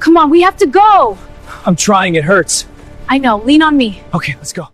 Come on, we have to go! I'm trying, it hurts. I know, lean on me. Okay, let's go.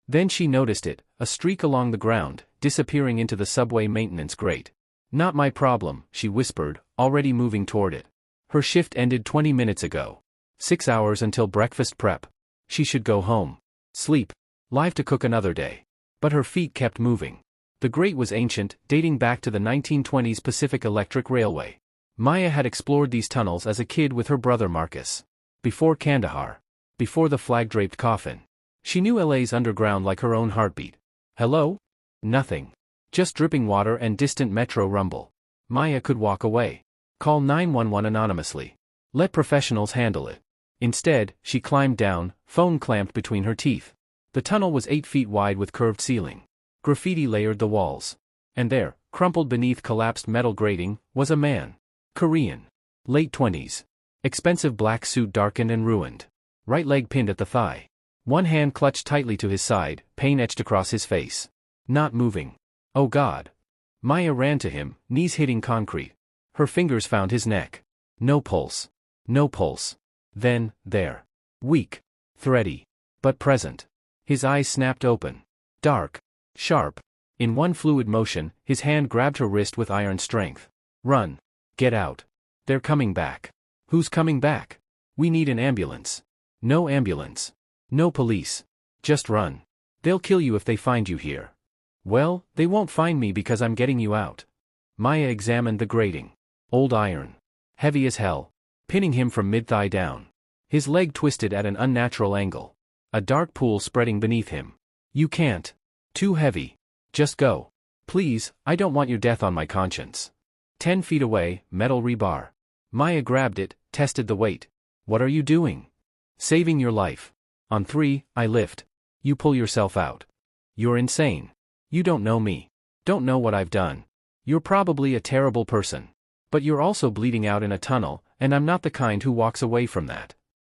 Then she noticed it, a streak along the ground, disappearing into the subway maintenance grate. Not my problem, she whispered, already moving toward it. Her shift ended 20 minutes ago. 6 hours until breakfast prep. She should go home. Sleep. Live to cook another day. But her feet kept moving. The grate was ancient, dating back to the 1920s Pacific Electric Railway. Maya had explored these tunnels as a kid with her brother Marcus. Before Kandahar. Before the flag-draped coffin. She knew LA's underground like her own heartbeat. Hello? Nothing. Just dripping water and distant metro rumble. Maya could walk away. Call 911 anonymously. Let professionals handle it. Instead, she climbed down, phone clamped between her teeth. The tunnel was 8 feet wide with curved ceiling. Graffiti layered the walls. And there, crumpled beneath collapsed metal grating, was a man. Korean. Late 20s. Expensive black suit darkened and ruined. Right leg pinned at the thigh. One hand clutched tightly to his side, pain etched across his face. Not moving. Oh God. Maya ran to him, knees hitting concrete. Her fingers found his neck. No pulse. No pulse. Then, there. Weak. Thready. But present. His eyes snapped open. Dark. Sharp. In one fluid motion, his hand grabbed her wrist with iron strength. Run. Get out. They're coming back. Who's coming back? We need an ambulance. No ambulance. No police. Just run. They'll kill you if they find you here. Well, they won't find me because I'm getting you out. Maya examined the grating. Old iron. Heavy as hell. Pinning him from mid-thigh down. His leg twisted at an unnatural angle. A dark pool spreading beneath him. You can't. Too heavy. Just go. Please, I don't want your death on my conscience. 10 feet away, metal rebar. Maya grabbed it, tested the weight. What are you doing? Saving your life. On 3, I lift. You pull yourself out. You're insane. You don't know me. Don't know what I've done. You're probably a terrible person. But you're also bleeding out in a tunnel, and I'm not the kind who walks away from that.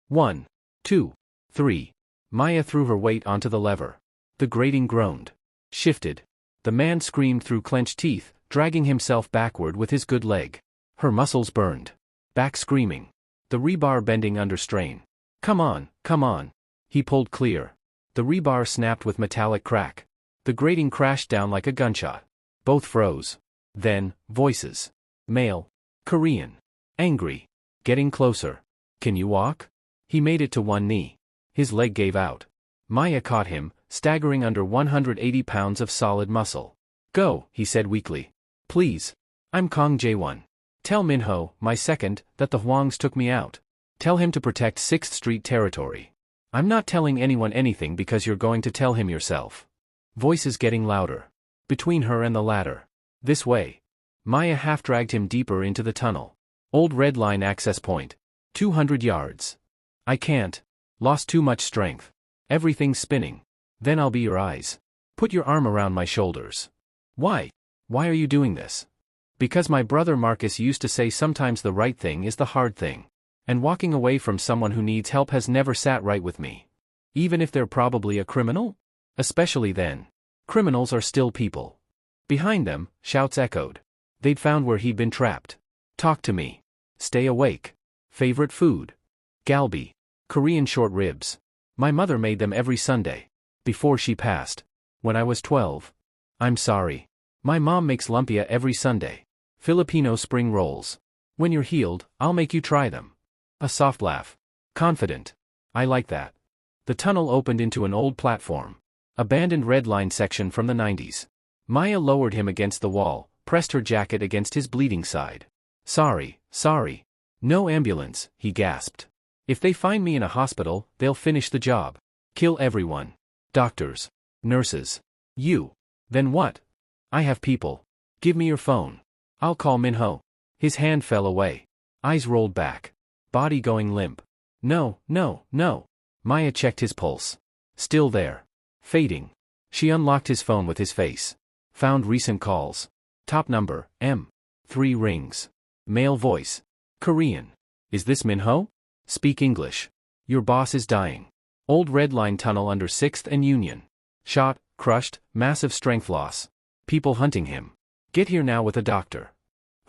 1, 2, 3. Maya threw her weight onto the lever. The grating groaned. Shifted. The man screamed through clenched teeth, dragging himself backward with his good leg. Her muscles burned. Back screaming. The rebar bending under strain. Come on, come on. He pulled clear. The rebar snapped with metallic crack. The grating crashed down like a gunshot. Both froze. Then, voices. Male. Korean. Angry. Getting closer. Can you walk? He made it to one knee. His leg gave out. Maya caught him, staggering under 180 pounds of solid muscle. Go, he said weakly. Please. I'm Kong Jae-won. Tell Minho, my second, that the Hwangs took me out. Tell him to protect 6th Street territory. I'm not telling anyone anything because you're going to tell him yourself. Voices getting louder. Between her and the ladder. This way. Maya half-dragged him deeper into the tunnel. Old red line access point. 200 yards. I can't. Lost too much strength. Everything's spinning. Then I'll be your eyes. Put your arm around my shoulders. Why? Why are you doing this? Because my brother Marcus used to say sometimes the right thing is the hard thing. And walking away from someone who needs help has never sat right with me. Even if they're probably a criminal? Especially then. Criminals are still people. Behind them, shouts echoed. They'd found where he'd been trapped. Talk to me. Stay awake. Favorite food? Galbi. Korean short ribs. My mother made them every Sunday. Before she passed. When I was 12. I'm sorry. My mom makes lumpia every Sunday. Filipino spring rolls. When you're healed, I'll make you try them. A soft laugh. Confident. I like that. The tunnel opened into an old platform. Abandoned red line section from the 90s. Maya lowered him against the wall, pressed her jacket against his bleeding side. Sorry, sorry. No ambulance, he gasped. If they find me in a hospital, they'll finish the job. Kill everyone. Doctors. Nurses. You. Then what? I have people. Give me your phone. I'll call Minho. His hand fell away. Eyes rolled back. Body going limp. No, no, no. Maya checked his pulse. Still there. Fading. She unlocked his phone with his face. Found recent calls. Top number, M. 3 rings. Male voice. Korean. Is this Minho? Speak English. Your boss is dying. Old red line tunnel under 6th and Union. Shot, crushed, massive strength loss. People hunting him. Get here now with a doctor.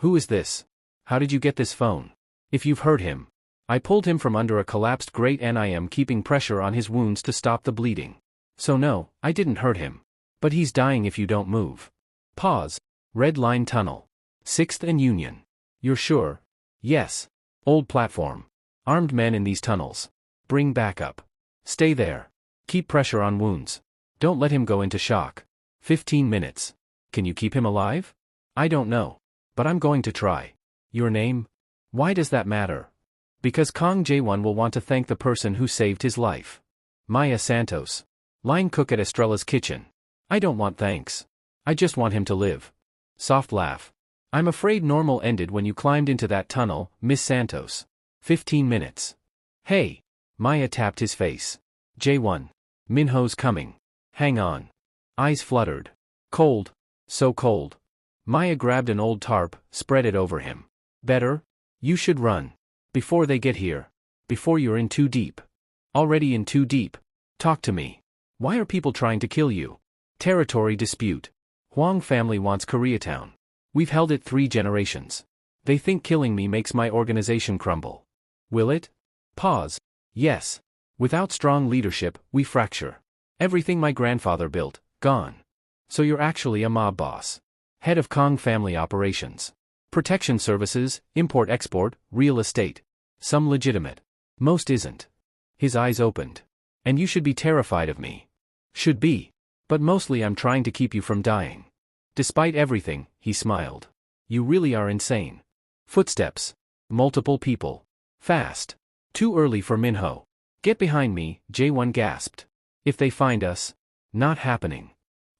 Who is this? How did you get this phone? If you've heard him. I pulled him from under a collapsed grate and I am keeping pressure on his wounds to stop the bleeding. So no, I didn't hurt him. But he's dying if you don't move. Pause. Red line tunnel. 6th and Union. You're sure? Yes. Old platform. Armed men in these tunnels. Bring backup. Stay there. Keep pressure on wounds. Don't let him go into shock. 15 minutes. Can you keep him alive? I don't know. But I'm going to try. Your name? Why does that matter? Because Kong Jae-won will want to thank the person who saved his life. Maya Santos. Line cook at Estrella's kitchen. I don't want thanks. I just want him to live. Soft laugh. I'm afraid normal ended when you climbed into that tunnel, Miss Santos. 15 minutes. Hey. Maya tapped his face. Jae-won. Minho's coming. Hang on. Eyes fluttered. Cold. So cold. Maya grabbed an old tarp, spread it over him. Better? You should run. Before they get here. Before you're in too deep. Already in too deep. Talk to me. Why are people trying to kill you? Territory dispute. Hwang family wants Koreatown. We've held it 3 generations. They think killing me makes my organization crumble. Will it? Pause. Yes. Without strong leadership, we fracture. Everything my grandfather built, gone. So you're actually a mob boss. Head of Kong family operations. Protection services, import-export, real estate. Some legitimate. Most isn't. His eyes opened. And you should be terrified of me. Should be. But mostly I'm trying to keep you from dying. Despite everything, he smiled. You really are insane. Footsteps. Multiple people. Fast. Too early for Minho. Get behind me, Jae-won gasped. If they find us. Not happening.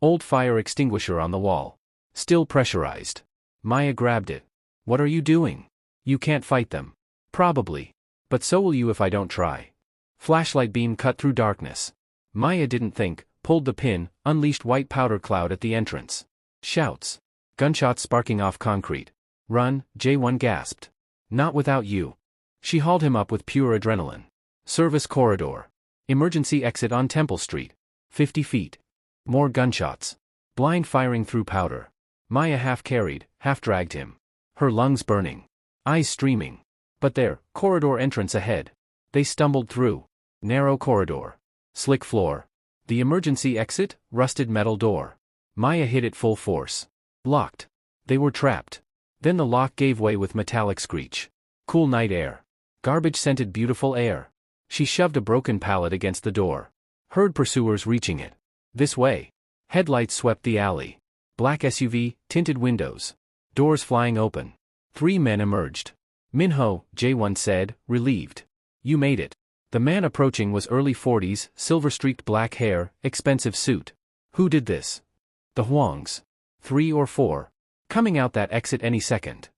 Old fire extinguisher on the wall. Still pressurized. Maya grabbed it. What are you doing? You can't fight them. Probably. But so will you if I don't try. Flashlight beam cut through darkness. Maya didn't think, pulled the pin, unleashed white powder cloud at the entrance. Shouts. Gunshots sparking off concrete. Run, Jae-won gasped. Not without you. She hauled him up with pure adrenaline. Service corridor. Emergency exit on Temple Street. 50 feet. More gunshots. Blind firing through powder. Maya half carried, half dragged him. Her lungs burning. Eyes streaming. But there, corridor entrance ahead. They stumbled through. Narrow corridor. Slick floor. The emergency exit, rusted metal door. Maya hit it full force. Locked. They were trapped. Then the lock gave way with metallic screech. Cool night air. Garbage-scented beautiful air. She shoved a broken pallet against the door. Heard pursuers reaching it. This way. Headlights swept the alley. Black SUV, tinted windows. Doors flying open. 3 men emerged. Minho, Jae-won said, relieved. You made it. The man approaching was early 40s, silver-streaked black hair, expensive suit. Who did this? The Hwangs. 3 or 4. Coming out that exit any second.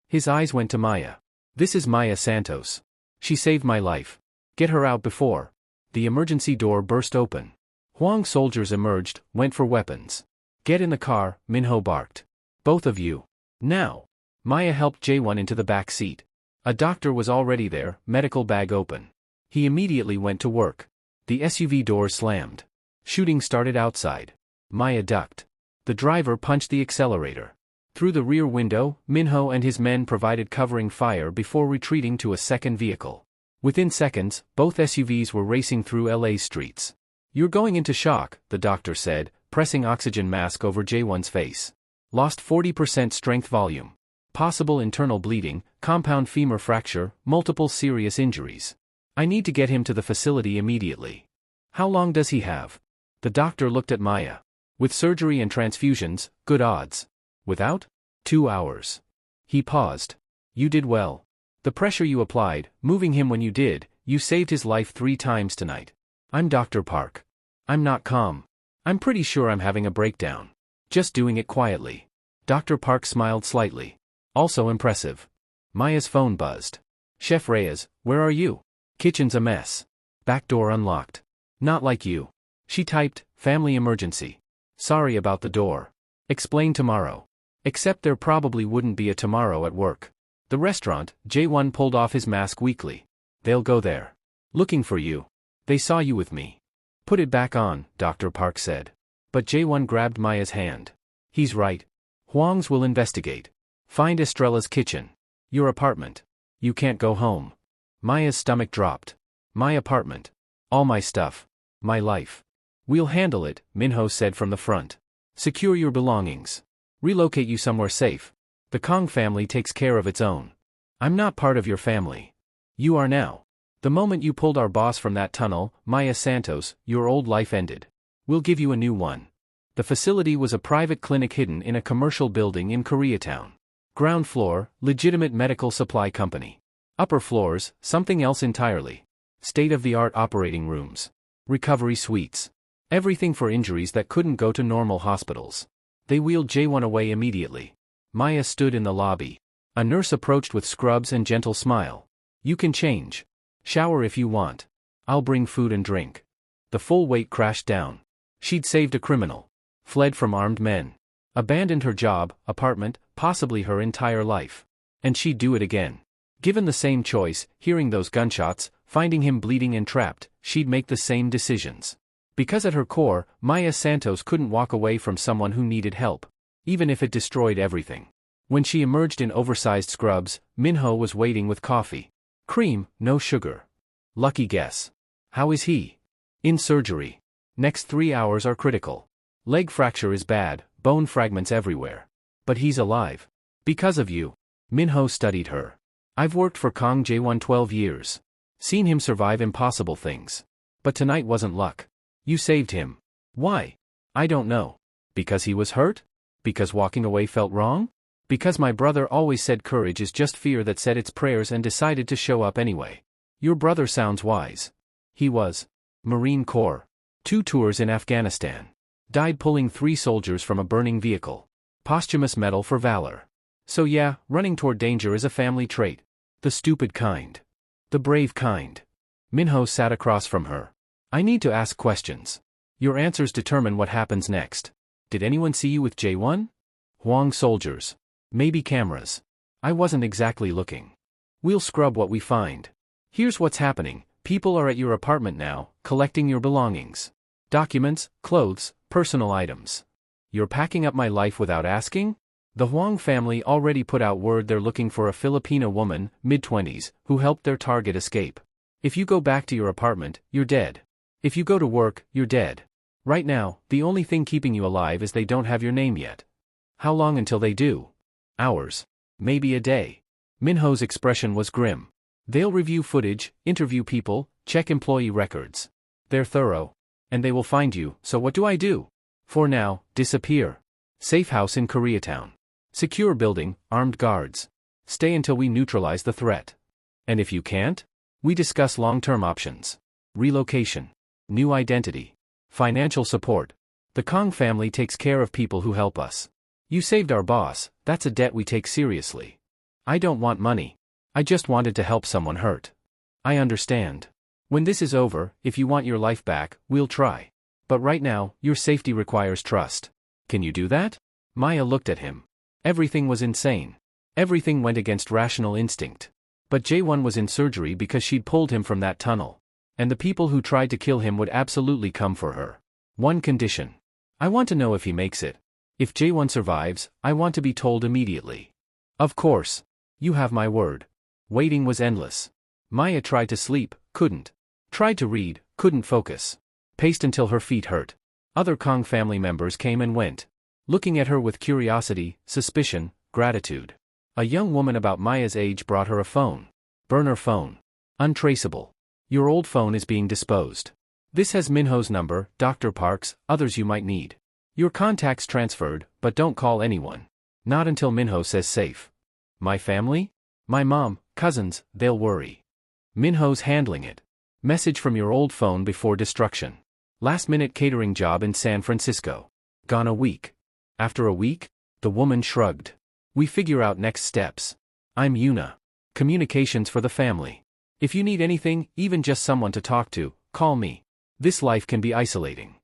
His eyes went to Maya. This is Maya Santos. She saved my life. Get her out before. The emergency door burst open. Hwang soldiers emerged, went for weapons. Get in the car, Minho barked. Both of you. Now. Maya helped Jae-won into the back seat. A doctor was already there, medical bag open. He immediately went to work. The SUV doors slammed. Shooting started outside. Maya ducked. The driver punched the accelerator. Through the rear window, Minho and his men provided covering fire before retreating to a second vehicle. Within seconds, both SUVs were racing through LA's streets. You're going into shock, the doctor said, pressing oxygen mask over Jae-won's face. Lost 40% strength volume. Possible internal bleeding, compound femur fracture, multiple serious injuries. I need to get him to the facility immediately. How long does he have? The doctor looked at Maya. With surgery and transfusions, good odds. Without? 2 hours. He paused. You did well. The pressure you applied, moving him when you did, you saved his life 3 times tonight. I'm Dr. Park. I'm not calm. I'm pretty sure I'm having a breakdown. Just doing it quietly. Dr. Park smiled slightly. Also impressive. Maya's phone buzzed. Chef Reyes, where are you? Kitchen's a mess. Back door unlocked. Not like you. She typed, family emergency. Sorry about the door. Explain tomorrow. Except there probably wouldn't be a tomorrow at work. The restaurant, Jae-won pulled off his mask weakly. They'll go there. Looking for you. They saw you with me. Put it back on, Dr. Park said. But Jae-won grabbed Maya's hand. He's right. Hwang's will investigate. Find Estrella's kitchen. Your apartment. You can't go home. Maya's stomach dropped. My apartment. All my stuff. My life. We'll handle it, Minho said from the front. Secure your belongings. Relocate you somewhere safe. The Kong family takes care of its own. I'm not part of your family. You are now. The moment you pulled our boss from that tunnel, Maya Santos, your old life ended. We'll give you a new one. The facility was a private clinic hidden in a commercial building in Koreatown. Ground floor, legitimate medical supply company. Upper floors, something else entirely. State-of-the-art operating rooms. Recovery suites. Everything for injuries that couldn't go to normal hospitals. They wheeled Jae-won away immediately. Maya stood in the lobby. A nurse approached with scrubs and gentle smile. You can change. Shower if you want. I'll bring food and drink. The full weight crashed down. She'd saved a criminal. Fled from armed men. Abandoned her job, apartment, possibly her entire life. And she'd do it again. Given the same choice, hearing those gunshots, finding him bleeding and trapped, she'd make the same decisions. Because at her core, Maya Santos couldn't walk away from someone who needed help. Even if it destroyed everything. When she emerged in oversized scrubs, Minho was waiting with coffee. Cream, no sugar. Lucky guess. How is he? In surgery. Next 3 hours are critical. Leg fracture is bad, bone fragments everywhere. But he's alive. Because of you. Minho studied her. I've worked for Kong Jae-won 12 years. Seen him survive impossible things. But tonight wasn't luck. You saved him. Why? I don't know. Because he was hurt? Because walking away felt wrong? Because my brother always said courage is just fear that said its prayers and decided to show up anyway. Your brother sounds wise. He was. Marine Corps. 2 tours in Afghanistan. Died pulling 3 soldiers from a burning vehicle. Posthumous medal for valor. So yeah, running toward danger is a family trait. The stupid kind. The brave kind. Minho sat across from her. I need to ask questions. Your answers determine what happens next. Did anyone see you with Jae-won? Hwang soldiers. Maybe cameras. I wasn't exactly looking. We'll scrub what we find. Here's what's happening. People are at your apartment now, collecting your belongings. Documents, clothes, personal items. You're packing up my life without asking? The Hwang family already put out word they're looking for a Filipino woman, mid-20s, who helped their target escape. If you go back to your apartment, you're dead. If you go to work, you're dead. Right now, the only thing keeping you alive is they don't have your name yet. How long until they do? Hours. Maybe a day. Minho's expression was grim. They'll review footage, interview people, check employee records. They're thorough. And they will find you, so what do I do? For now, disappear. Safe house in Koreatown. Secure building, armed guards. Stay until we neutralize the threat. And if you can't? We discuss long-term options. Relocation. New identity. Financial support. The Kong family takes care of people who help us. You saved our boss, that's a debt we take seriously. I don't want money. I just wanted to help someone hurt. I understand. When this is over, if you want your life back, we'll try. But right now, your safety requires trust. Can you do that? Maya looked at him. Everything was insane. Everything went against rational instinct. But Jae-won was in surgery because she'd pulled him from that tunnel. And the people who tried to kill him would absolutely come for her. One condition. I want to know if he makes it. If Jae-won survives, I want to be told immediately. Of course. You have my word. Waiting was endless. Maya tried to sleep, couldn't. Tried to read, couldn't focus. Paced until her feet hurt. Other Kong family members came and went. Looking at her with curiosity, suspicion, gratitude. A young woman about Maya's age brought her a phone. Burner phone. Untraceable. Your old phone is being disposed. This has Minho's number, Dr. Park's, others you might need. Your contacts transferred, but don't call anyone. Not until Minho says safe. My family? My mom, cousins, they'll worry. Minho's handling it. Message from your old phone before destruction. Last-minute catering job in San Francisco. Gone a week. After a week? The woman shrugged. We figure out next steps. I'm Yuna. Communications for the family. If you need anything, even just someone to talk to, call me. This life can be isolating.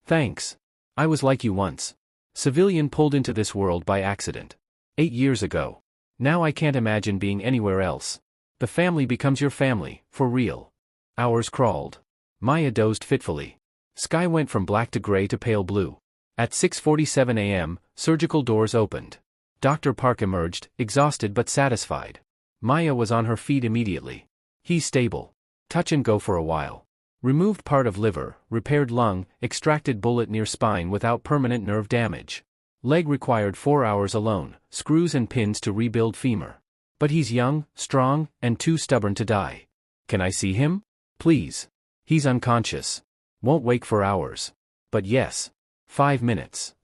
Thanks. I was like you once. Civilian pulled into this world by accident. 8 years ago. Now I can't imagine being anywhere else. The family becomes your family, for real. Hours crawled. Maya dozed fitfully. Sky went from black to gray to pale blue. At 6:47 a.m., surgical doors opened. Dr. Park emerged, exhausted but satisfied. Maya was on her feet immediately. He's stable. Touch and go for a while. Removed part of liver, repaired lung, extracted bullet near spine without permanent nerve damage. Leg required 4 hours alone, screws and pins to rebuild femur. But he's young, strong, and too stubborn to die. Can I see him? Please. He's unconscious. Won't wake for hours. But yes. 5 minutes.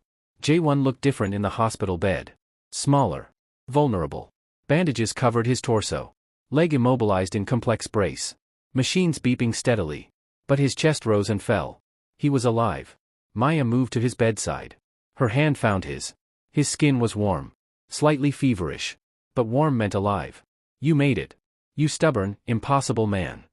Jae-won looked different in the hospital bed. Smaller. Vulnerable. Bandages covered his torso. Leg immobilized in complex brace. Machines beeping steadily. But his chest rose and fell. He was alive. Maya moved to his bedside. Her hand found his. His skin was warm. Slightly feverish. But warm meant alive. You made it. You stubborn, impossible man.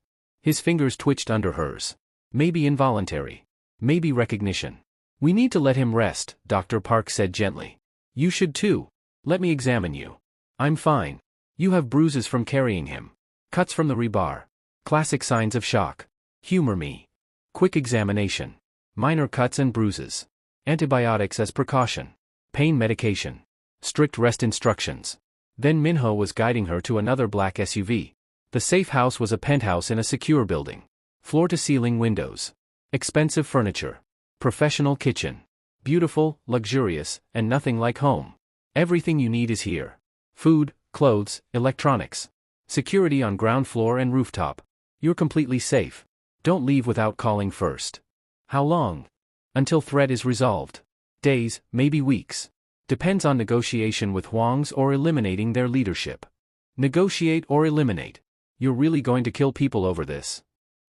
His fingers twitched under hers. Maybe involuntary. Maybe recognition. We need to let him rest, Dr. Park said gently. You should too. Let me examine you. I'm fine. You have bruises from carrying him. Cuts from the rebar. Classic signs of shock. Humor me. Quick examination. Minor cuts and bruises. Antibiotics as precaution. Pain medication. Strict rest instructions. Then Minho was guiding her to another black SUV. The safe house was a penthouse in a secure building. Floor-to-ceiling windows. Expensive furniture. Professional kitchen. Beautiful, luxurious, and nothing like home. Everything you need is here. Food, clothes, electronics. Security on ground floor and rooftop. You're completely safe. Don't leave without calling first. How long? Until threat is resolved. Days, maybe weeks. Depends on negotiation with Hwangs or eliminating their leadership. Negotiate or eliminate. You're really going to kill people over this.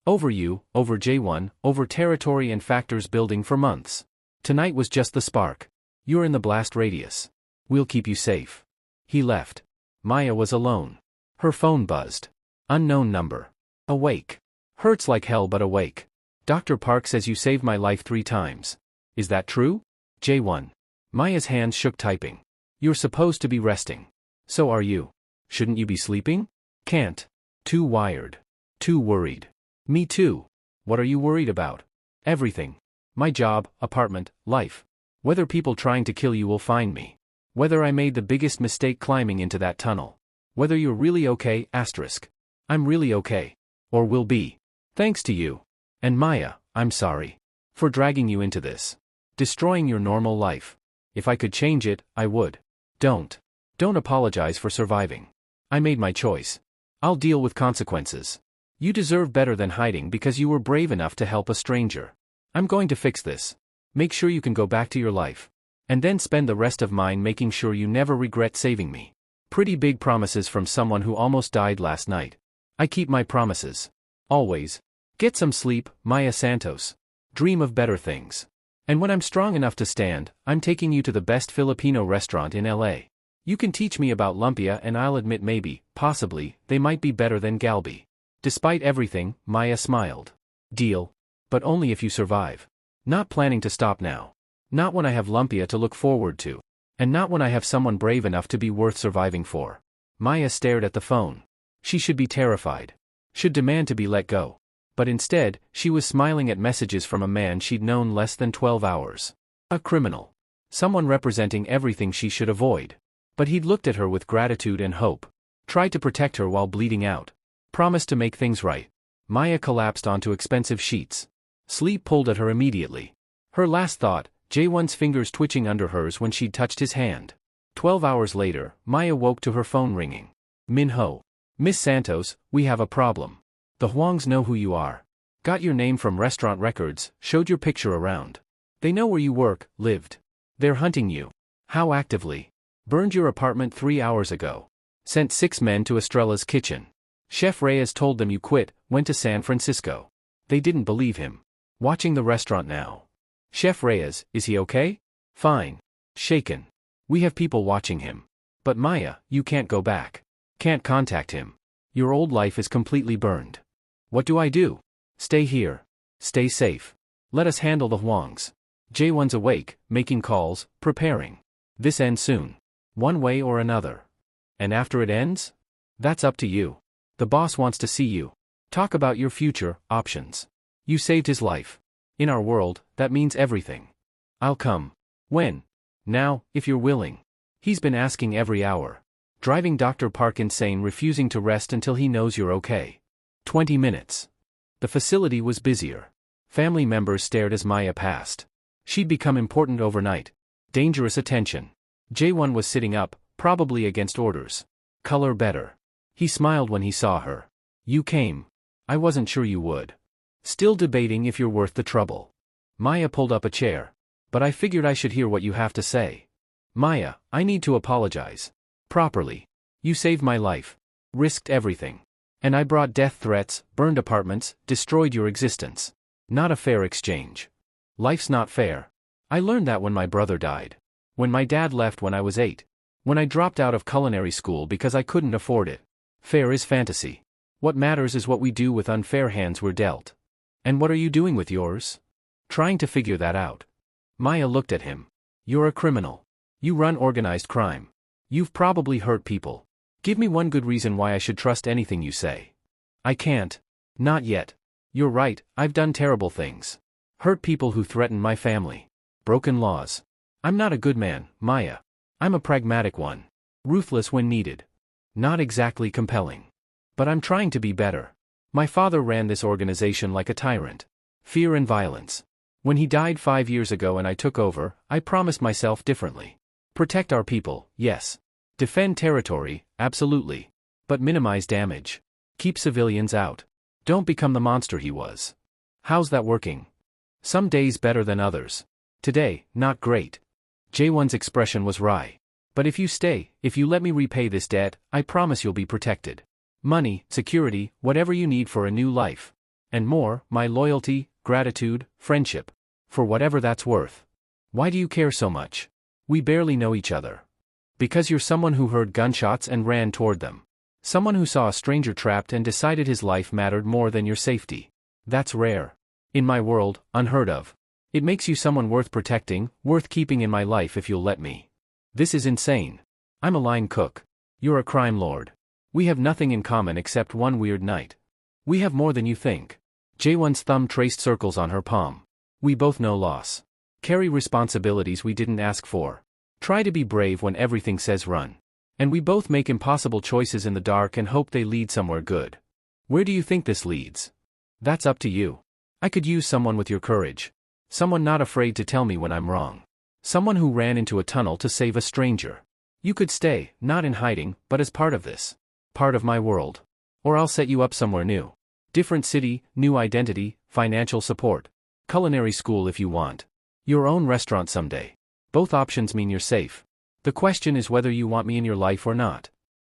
Over you, over Jae-won, over territory and factors building for months. Tonight was just the spark. You're in the blast radius. We'll keep you safe. He left. Maya was alone. Her phone buzzed. Unknown number. Awake. Hurts like hell but awake. Dr. Park says you saved my life 3 times. Is that true? Jae-won. Maya's hands shook typing. You're supposed to be resting. So are you. Shouldn't you be sleeping? Can't. Too wired. Too worried. Me too. What are you worried about? Everything. My job, apartment, life. Whether people trying to kill you will find me. Whether I made the biggest mistake climbing into that tunnel. Whether you're really okay, asterisk. I'm really okay. Or will be. Thanks to you. And Maya, I'm sorry. For dragging you into this. Destroying your normal life. If I could change it, I would. Don't. Don't apologize for surviving. I made my choice. I'll deal with consequences. You deserve better than hiding because you were brave enough to help a stranger. I'm going to fix this. Make sure you can go back to your life. And then spend the rest of mine making sure you never regret saving me. Pretty big promises from someone who almost died last night. I keep my promises. Always. Get some sleep, Maya Santos. Dream of better things. And when I'm strong enough to stand, I'm taking you to the best Filipino restaurant in LA. You can teach me about lumpia and I'll admit maybe, possibly, they might be better than galbi. Despite everything, Maya smiled. Deal. But only if you survive. Not planning to stop now. Not when I have lumpia to look forward to. And not when I have someone brave enough to be worth surviving for. Maya stared at the phone. She should be terrified. Should demand to be let go. But instead, she was smiling at messages from a man she'd known less than 12 hours. A criminal. Someone representing everything she should avoid. But he'd looked at her with gratitude and hope. Tried to protect her while bleeding out. Promised to make things right. Maya collapsed onto expensive sheets. Sleep pulled at her immediately. Her last thought, Jae-won's fingers twitching under hers when she'd touched his hand. 12 hours later, Maya woke to her phone ringing. Minho. Miss Santos, we have a problem. The Hwangs know who you are. Got your name from restaurant records, showed your picture around. They know where you work, lived. They're hunting you. How actively? Burned your apartment 3 hours ago. Sent 6 men to Estrella's kitchen. Chef Reyes told them you quit, went to San Francisco. They didn't believe him. Watching the restaurant now. Chef Reyes, is he okay? Fine. Shaken. We have people watching him. But Maya, you can't go back. Can't contact him. Your old life is completely burned. What do I do? Stay here. Stay safe. Let us handle the Hwangs. Jae-won's awake, making calls, preparing. This ends soon. One way or another. And after it ends? That's up to you. The boss wants to see you. Talk about your future, options. You saved his life. In our world, that means everything. I'll come. When? Now, if you're willing. He's been asking every hour. Driving Dr. Park insane, refusing to rest until he knows you're okay. 20 minutes. The facility was busier. Family members stared as Maya passed. She'd become important overnight. Dangerous attention. Jae-won was sitting up, probably against orders. Color better. He smiled when he saw her. You came. I wasn't sure you would. Still debating if you're worth the trouble. Maya pulled up a chair. But I figured I should hear what you have to say. Maya, I need to apologize. Properly. You saved my life. Risked everything. And I brought death threats, burned apartments, destroyed your existence. Not a fair exchange. Life's not fair. I learned that when my brother died. When my dad left when I was 8. When I dropped out of culinary school because I couldn't afford it. Fair is fantasy. What matters is what we do with unfair hands we're dealt. And what are you doing with yours? Trying to figure that out. Maya looked at him. You're a criminal. You run organized crime. You've probably hurt people. Give me one good reason why I should trust anything you say. I can't. Not yet. You're right, I've done terrible things. Hurt people who threaten my family. Broken laws. I'm not a good man, Maya. I'm a pragmatic one. Ruthless when needed. Not exactly compelling. But I'm trying to be better. My father ran this organization like a tyrant. Fear and violence. When he died 5 years ago and I took over, I promised myself differently. Protect our people, yes. Defend territory, absolutely. But minimize damage. Keep civilians out. Don't become the monster he was. How's that working? Some days better than others. Today, not great. Jae-won's expression was wry. But if you stay, if you let me repay this debt, I promise you'll be protected. Money, security, whatever you need for a new life. And more, my loyalty, gratitude, friendship. For whatever that's worth. Why do you care so much? We barely know each other. Because you're someone who heard gunshots and ran toward them. Someone who saw a stranger trapped and decided his life mattered more than your safety. That's rare. In my world, unheard of. It makes you someone worth protecting, worth keeping in my life if you'll let me. This is insane. I'm a line cook. You're a crime lord. We have nothing in common except one weird night. We have more than you think. Jae-won's thumb traced circles on her palm. We both know loss. Carry responsibilities we didn't ask for. Try to be brave when everything says run. And we both make impossible choices in the dark and hope they lead somewhere good. Where do you think this leads? That's up to you. I could use someone with your courage. Someone not afraid to tell me when I'm wrong. Someone who ran into a tunnel to save a stranger. You could stay, not in hiding, but as part of this. Part of my world. Or I'll set you up somewhere new. Different city, new identity, financial support. Culinary school if you want. Your own restaurant someday. Both options mean you're safe. The question is whether you want me in your life or not.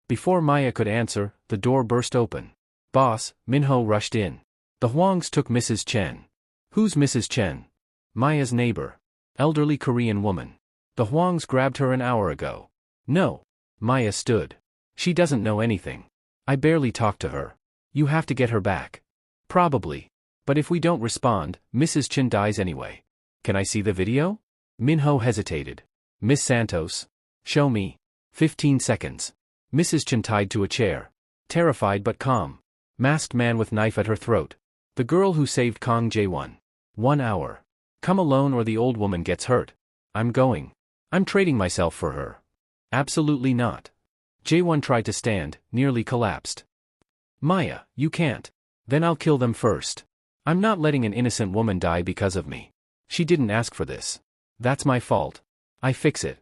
Before Maya could answer, the door burst open. Boss, Minho rushed in. The Hwangs took Mrs. Chen. Who's Mrs. Chen? Maya's neighbor. Elderly Korean woman. The Hwangs grabbed her an hour ago. No. Maya stood. She doesn't know anything. I barely talked to her. You have to get her back. Probably. But if we don't respond, Mrs. Chen dies anyway. Can I see the video? Minho hesitated. Miss Santos. Show me. 15 seconds. Mrs. Chen tied to a chair. Terrified but calm. Masked man with knife at her throat. The girl who saved Kang Jae-won. 1 hour. Come alone or the old woman gets hurt. I'm going. I'm trading myself for her. Absolutely not. Jae-won tried to stand, nearly collapsed. Maya, you can't. Then I'll kill them first. I'm not letting an innocent woman die because of me. She didn't ask for this. That's my fault. I fix it.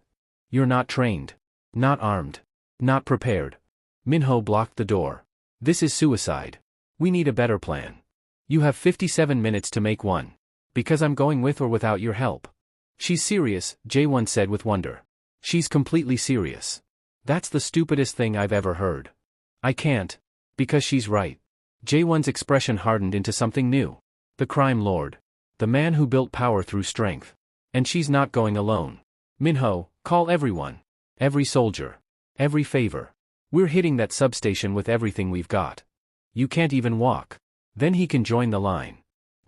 You're not trained. Not armed. Not prepared. Minho blocked the door. This is suicide. We need a better plan. You have 57 minutes to make one. Because I'm going with or without your help. She's serious, Jae-won said with wonder. She's completely serious. That's the stupidest thing I've ever heard. I can't. Because she's right. Jae-won's expression hardened into something new. The crime lord. The man who built power through strength. And she's not going alone. Minho, call everyone. Every soldier. Every favor. We're hitting that substation with everything we've got. You can't even walk. Then he can join the line.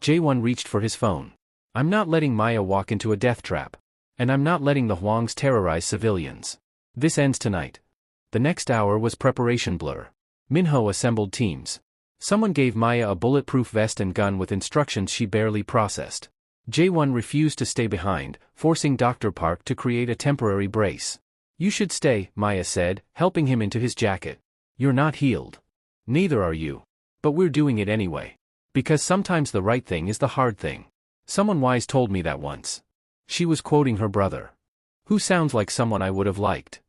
Jae-won reached for his phone. I'm not letting Maya walk into a death trap. And I'm not letting the Hwangs terrorize civilians. This ends tonight. The next hour was preparation blur. Minho assembled teams. Someone gave Maya a bulletproof vest and gun with instructions she barely processed. Jae-won refused to stay behind, forcing Dr. Park to create a temporary brace. You should stay, Maya said, helping him into his jacket. You're not healed. Neither are you. But we're doing it anyway. Because sometimes the right thing is the hard thing. Someone wise told me that once. She was quoting her brother. Who sounds like someone I would have liked.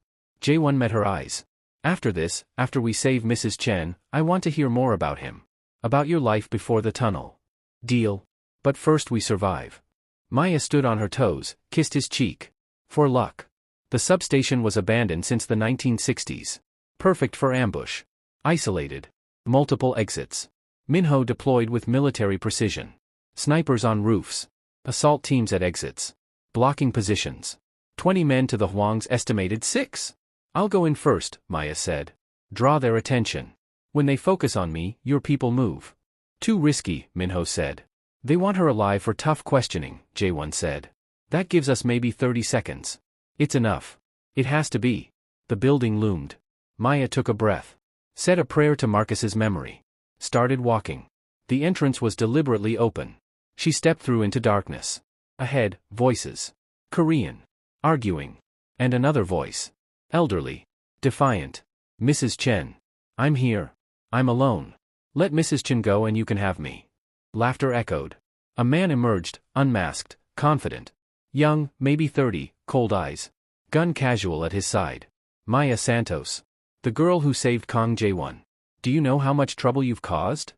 Jae-won met her eyes. After this, after we save Mrs. Chen, I want to hear more about him. About your life before the tunnel. Deal? But first we survive. Maya stood on her toes, kissed his cheek. For luck. The substation was abandoned since the 1960s. Perfect for ambush. Isolated. Multiple exits. Minho deployed with military precision. Snipers on roofs. Assault teams at exits. Blocking positions. 20 men to the Huang's estimated 6. I'll go in first, Maya said. Draw their attention. When they focus on me, your people move. Too risky, Minho said. They want her alive for tough questioning, Jae-won said. That gives us maybe 30 seconds. It's enough. It has to be. The building loomed. Maya took a breath. Said a prayer to Marcus's memory. Started walking. The entrance was deliberately open. She stepped through into darkness. Ahead, voices. Korean. Arguing. And another voice. Elderly. Defiant. Mrs. Chen. I'm here. I'm alone. Let Mrs. Chen go and you can have me. Laughter echoed. A man emerged, unmasked, confident. Young, maybe 30, cold eyes. Gun casual at his side. Maya Santos. The girl who saved Kang Jae-won. Do you know how much trouble you've caused?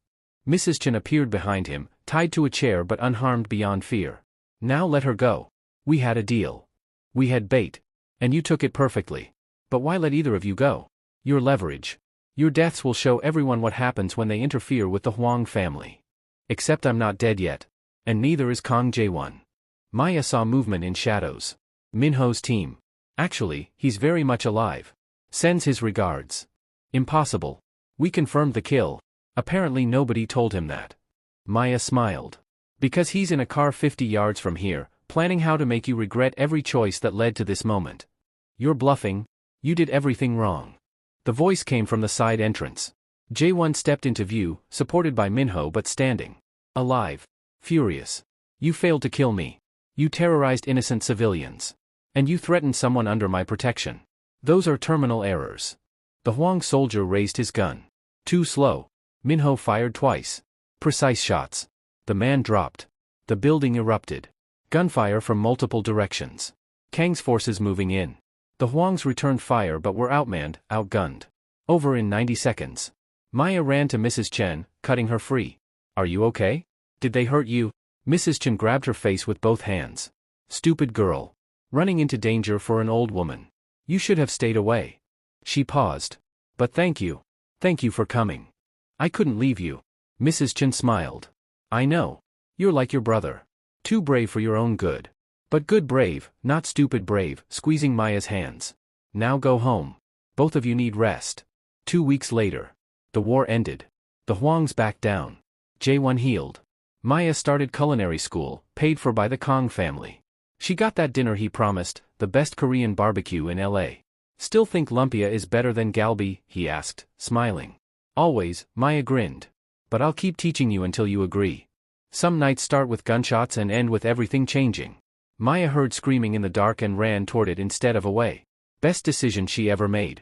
Mrs. Chen appeared behind him, tied to a chair but unharmed beyond fear. Now let her go. We had a deal. We had bait. And you took it perfectly. But why let either of you go? Your leverage. Your deaths will show everyone what happens when they interfere with the Huang family. Except I'm not dead yet. And neither is Kang Jae-won. Maya saw movement in shadows. Minho's team. Actually, he's very much alive. Sends his regards. Impossible. We confirmed the kill. Apparently nobody told him that. Maya smiled. Because he's in a car 50 yards from here, planning how to make you regret every choice that led to this moment. You're bluffing. You did everything wrong. The voice came from the side entrance. Jae-won stepped into view, supported by Minho but standing. Alive. Furious. You failed to kill me. You terrorized innocent civilians. And you threatened someone under my protection. Those are terminal errors. The Huang soldier raised his gun. Too slow. Minho fired twice. Precise shots. The man dropped. The building erupted. Gunfire from multiple directions. Kang's forces moving in. The Huangs returned fire but were outmanned, outgunned. Over in 90 seconds. Maya ran to Mrs. Chen, cutting her free. Are you okay? Did they hurt you? Mrs. Chen grabbed her face with both hands. Stupid girl. Running into danger for an old woman. You should have stayed away. She paused. But thank you. Thank you for coming. I couldn't leave you. Mrs. Chen smiled. I know. You're like your brother. Too brave for your own good. But good brave, not stupid brave, squeezing Maya's hands. Now go home. Both of you need rest. 2 weeks later. The war ended. The Huangs backed down. Jae-won healed. Maya started culinary school, paid for by the Kang family. She got that dinner he promised, the best Korean barbecue in LA. Still think lumpia is better than galbi? He asked, smiling. Always, Maya grinned. But I'll keep teaching you until you agree. Some nights start with gunshots and end with everything changing. Maya heard screaming in the dark and ran toward it instead of away. Best decision she ever made.